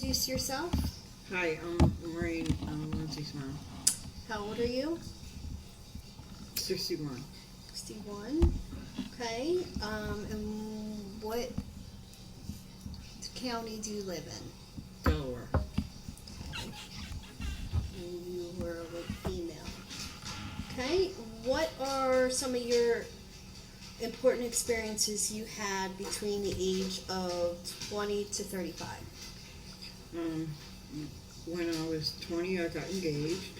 introduce yourself? Hi, I'm Maureen. I'm Lindsay's mom. How old are you? 61. 61. Okay. And what county do you live in? Delaware. And you were a female. Okay. What are some of your important experiences you had between the age of 20 to 35? Um, when I was 20, I got engaged.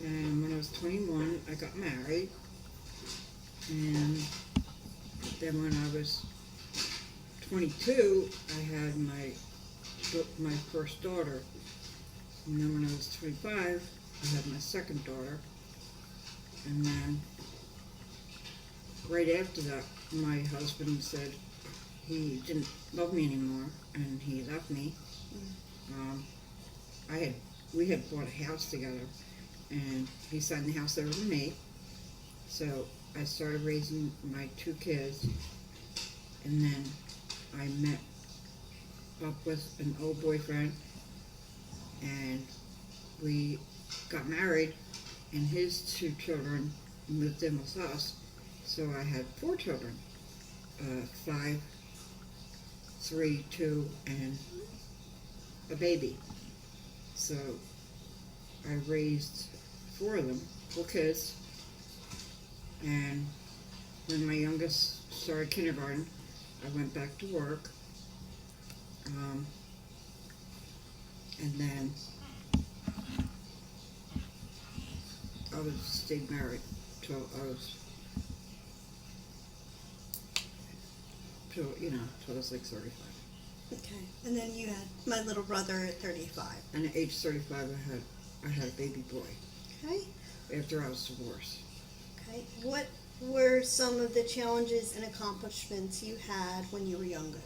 And when I was 21, I got married. And then when I was 22, I had my first daughter. And then when I was 25, I had my second daughter. And then right after that, my husband said he didn't love me anymore, and he left me. Um, we had bought a house together, and he signed the house over to me. So I started raising my two kids, and then I met up with an old boyfriend, and we got married, and his two children moved in with us. So I had four children, 5, 3, 2, and a baby. So I raised 4 of them, 4 kids. And when my youngest started kindergarten, I went back to work. And then I stayed married till I was, till I was like 35. Okay. And then you had my little brother at 35. And at age 35, I had a baby boy Okay. after I was divorced. Okay. What were some of the challenges and accomplishments you had when you were younger?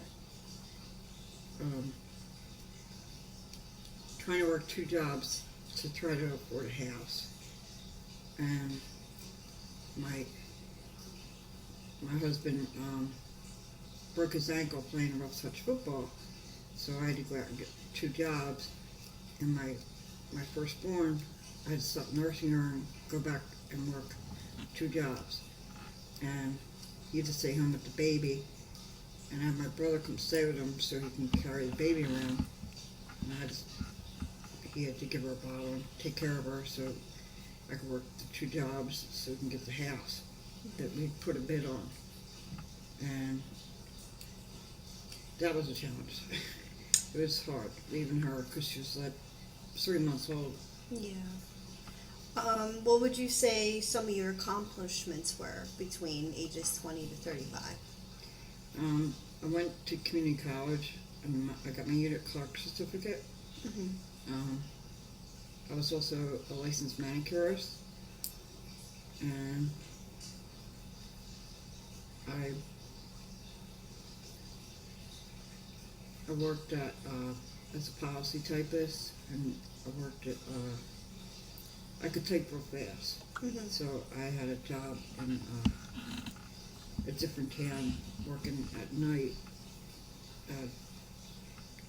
Trying to work 2 jobs to try to afford a house, and my husband broke his ankle playing rough touch football, so I had to go out and get 2 jobs. And my firstborn, I had to stop nursing her and go back and work 2 jobs, and he had to stay home with the baby, and I had my brother come stay with him so he can carry the baby around. And he had to give her a bottle and take care of her so I could work the 2 jobs so we can get the house that we put a bid on. And that was a challenge. It was hard leaving her because she was like 3 months old. Yeah. What would you say some of your accomplishments were between ages 20 to 35? I went to community college and I got my unit clerk certificate. Mm-hmm. I was also a licensed manicurist, and I worked at as a policy typist, and I worked at I could type real fast, Mm-hmm. so I had a job in a different town working at night,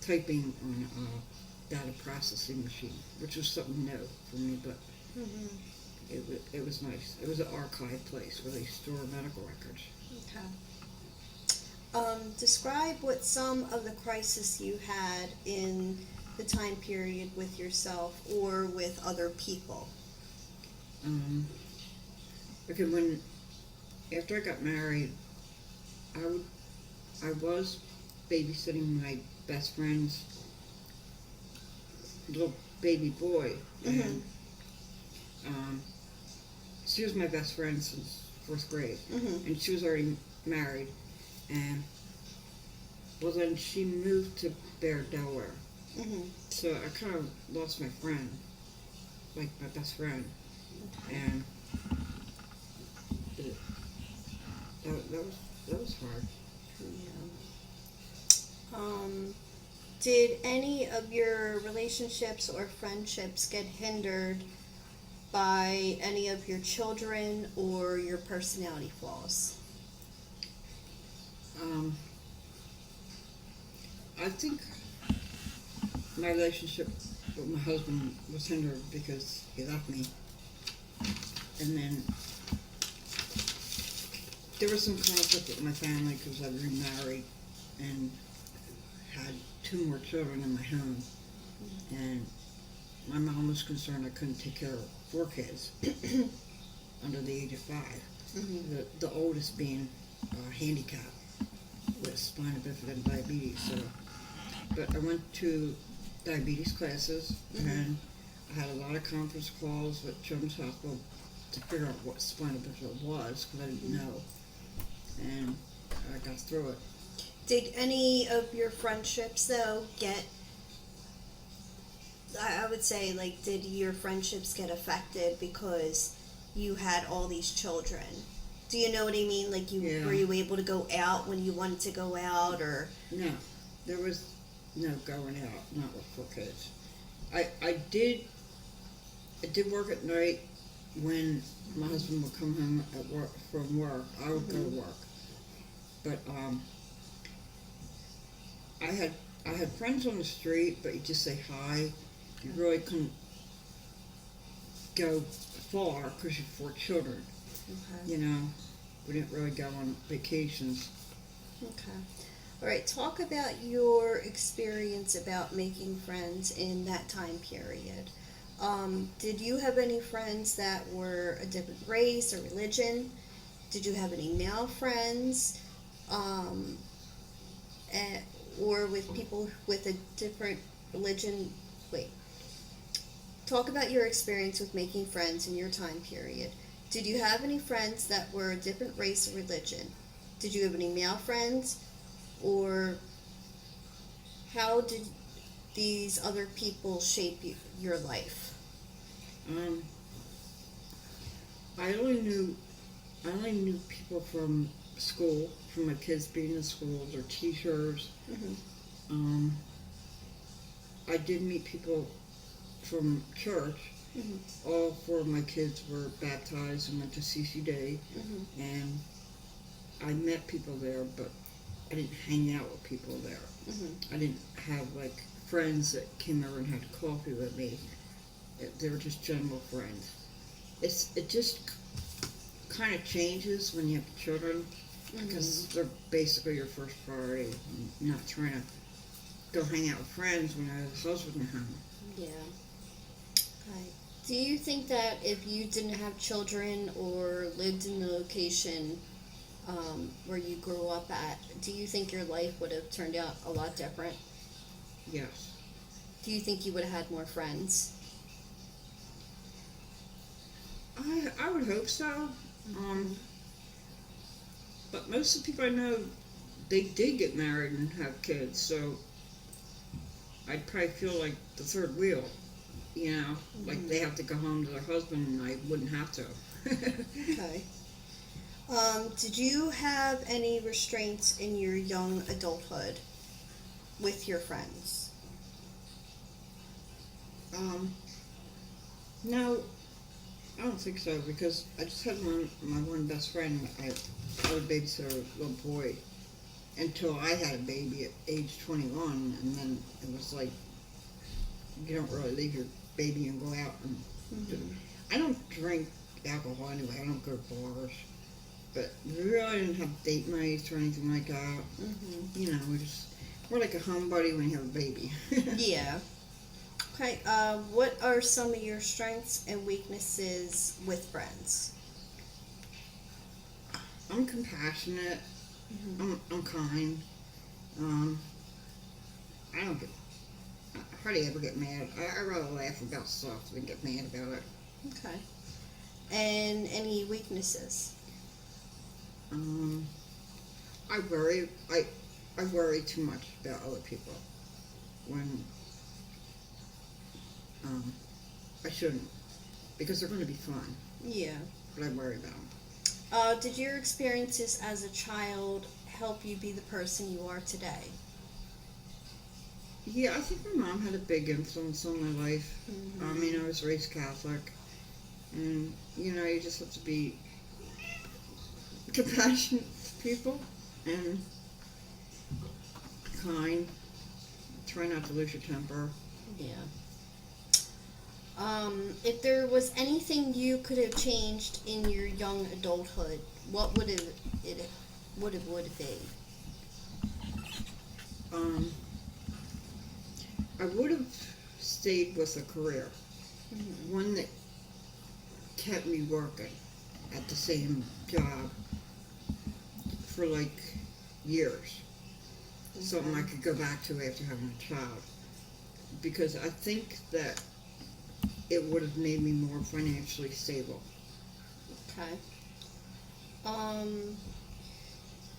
typing on a data processing machine, which was something new for me, but Mm-hmm. it was nice. It was an archive place where they store medical records. Okay. Describe what some of the crises you had in the time period with yourself or with other people. Okay, after I got married, I was babysitting my best friend's little baby boy, and she was my best friend since 4th grade, Mm-hmm. and she was already married, and well, then she moved to Bear, Delaware, Mm-hmm. so I kind of lost my friend, like my best friend, and that was hard. Yeah. Did any of your relationships or friendships get hindered by any of your children or your personality flaws? I think my relationship with my husband was hindered because he left me. And then there was some conflict with my family because I remarried and had 2 more children in my home. And my mom was concerned I couldn't take care of 4 kids under the age of 5. The oldest being handicapped with spina bifida and diabetes. So, but I went to diabetes classes and I had a lot of conference calls with Children's Hospital to figure out what spina bifida was because I didn't know. And I got through it. Did any of your friendships, though, get, I would say, like, did your friendships get affected because you had all these children? Do you know what I mean? Like, Yeah. were you able to go out when you wanted to go out, or? No, there was no going out, not with 4 kids. I did work at night when my husband would come home from work. I would go to work. But I had friends on the street, but you just say hi. You really couldn't go far because you have 4 children. Okay. You know, we didn't really go on vacations. Okay. All right. Talk about your experience about making friends in that time period. Did you have any friends that were a different race or religion? Did you have any male friends? Or with people with a different religion? Wait. Talk about your experience with making friends in your time period. Did you have any friends that were a different race or religion? Did you have any male friends? Or how did these other people shape your life? I only knew people from school, from my kids being in schools or teachers. I did meet people from church. All 4 of my kids were baptized and went to CCD, and I met people there, but I didn't hang out with people there. I didn't have like friends that came over and had coffee with me. They were just general friends. It just kind of changes when you have children because they're basically your first priority. I'm not trying to go hang out with friends when I have a husband at home. Yeah. Right. Do you think that if you didn't have children or lived in the location where you grew up at, do you think your life would have turned out a lot different? Yes. Do you think you would have had more friends? I would hope so. But most of the people I know, they did get married and have kids, so I'd probably feel like the 3rd wheel, you know, like they have to go home to their husband and I wouldn't have to. Okay. Did you have any restraints in your young adulthood with your friends? No, I don't think so because I just had my one best friend. I would babysit a little boy until I had a baby at age 21, and then it was like you don't really leave your baby and go out and I don't drink alcohol anyway. I don't go to bars, but we really didn't have date nights or anything like that. You know, we're like a homebody when you have a baby. Yeah. Okay. What are some of your strengths and weaknesses with friends? I'm compassionate. I'm kind. I hardly ever get mad. I rather laugh about stuff than get mad about it. Okay. And any weaknesses? I worry. I worry too much about other people when I shouldn't, because they're going to be fun. Yeah. But I worry about them. Did your experiences as a child help you be the person you are today? Yeah, I think my mom had a big influence on my life. I mean, I was raised Catholic, and you know, you just have to be compassionate to people and kind. try not to lose your temper. Yeah. If there was anything you could have changed in your young adulthood, what would it be? I would have stayed with a career, Mm-hmm. one that kept me working at the same job for like years. Something I could go back to after having a child. Because I think that it would have made me more financially stable. Okay.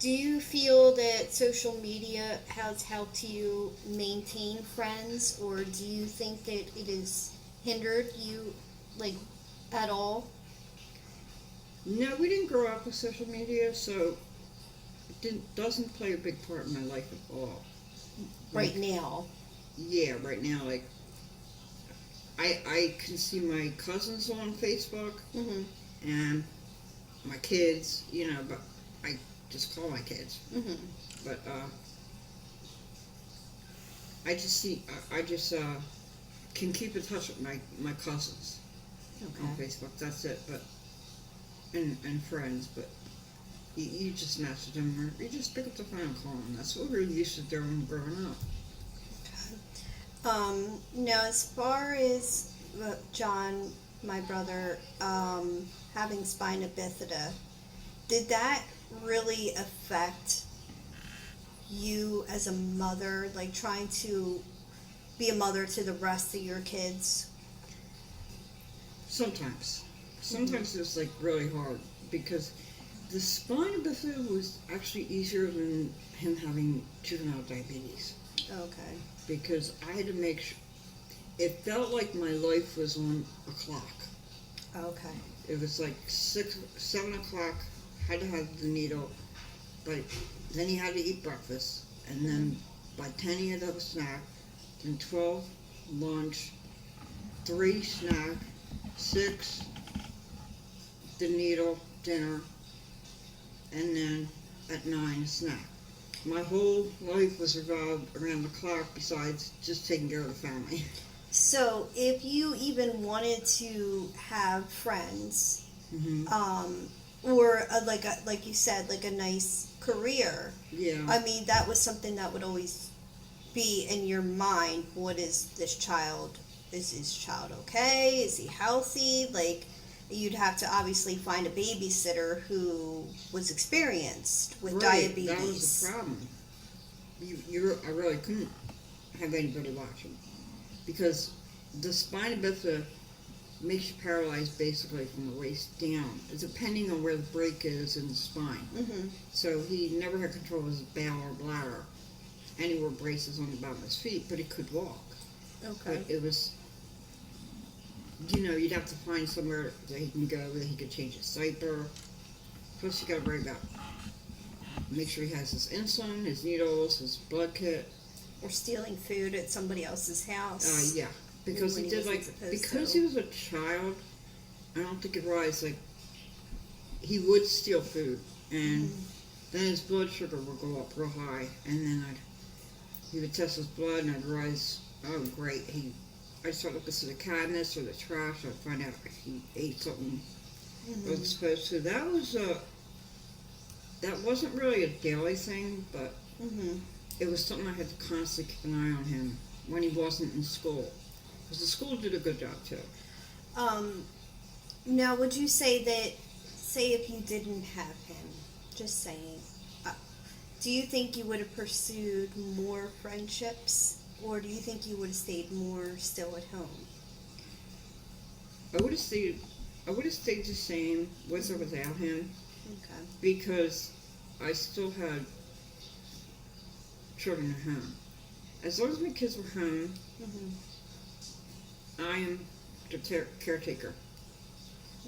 Do you feel that social media has helped you maintain friends, or do you think that it has hindered you, like, at all? No, we didn't grow up with social media, so doesn't play a big part in my life at all. Right now. Yeah, right now, like, I can see my cousins on Facebook Mm-hmm. and my kids, but I just call my kids. Mm-hmm. But, I just can keep in touch with my cousins on Okay. Facebook. That's it, but, and friends, but you just message them or you just pick up the phone and call them. That's what we were used to doing growing up. Now, as far as John, my brother, having spina bifida, did that really affect you as a mother, like trying to be a mother to the rest of your kids? Sometimes it's like really hard because the spina bifida was actually easier than him having juvenile diabetes. Okay. Because I had to make sure, it felt like my life was on a clock. Okay. It was like 7 o'clock, had to have the needle, but then he had to eat breakfast, and then by 10 he had to have a snack, then 12, lunch, 3, snack, 6, the needle, dinner, and then at 9, a snack. My whole life was revolved around the clock besides just taking care of the family. So, if you even wanted to have friends, Mm-hmm. or like you said, like a nice career, Yeah. I mean, that was something that would always be in your mind. What is this child? Is his child okay? Is he healthy? Like, you'd have to obviously find a babysitter who was experienced with Right, diabetes. that was the problem. I really couldn't have anybody watching because the spina bifida makes you paralyzed basically from the waist down, depending on where the break is in the spine. Mm-hmm. So he never had control of his bowel or bladder, and he wore braces on the bottom of his feet, but he could walk. Okay. But it was, you'd have to find somewhere that he can go that he could change his diaper. Plus, you got to worry about make sure he has his insulin, his needles, his blood kit. Or stealing food at somebody else's house. Yeah, because When he he did wasn't supposed because to. he was a child. I don't think he realized he would steal food, and then his blood sugar would go up real high, and then he would test his blood, and I'd realize, oh great, I'd start looking through the cabinets or the trash, I'd find out if he ate something wasn't supposed to. That wasn't really a daily thing, but it was something I had to constantly keep an eye on him when he wasn't in school. Because the school did a good job too. Now, would you say that, say if you didn't have him, just saying, do you think you would have pursued more friendships, or do you think you would have stayed more still at home? I would have stayed the same with or without him Okay. because I still had children at home. As long as my kids were home, I am the caretaker.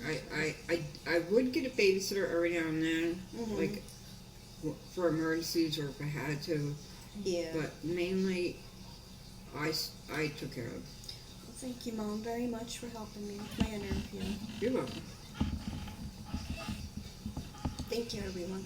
I would get a babysitter every now and then, like for emergencies or if I had to. Yeah. But mainly, I took care of them. Well, thank you, Mom, very much for helping me with my interview. You're welcome. Thank you, everyone.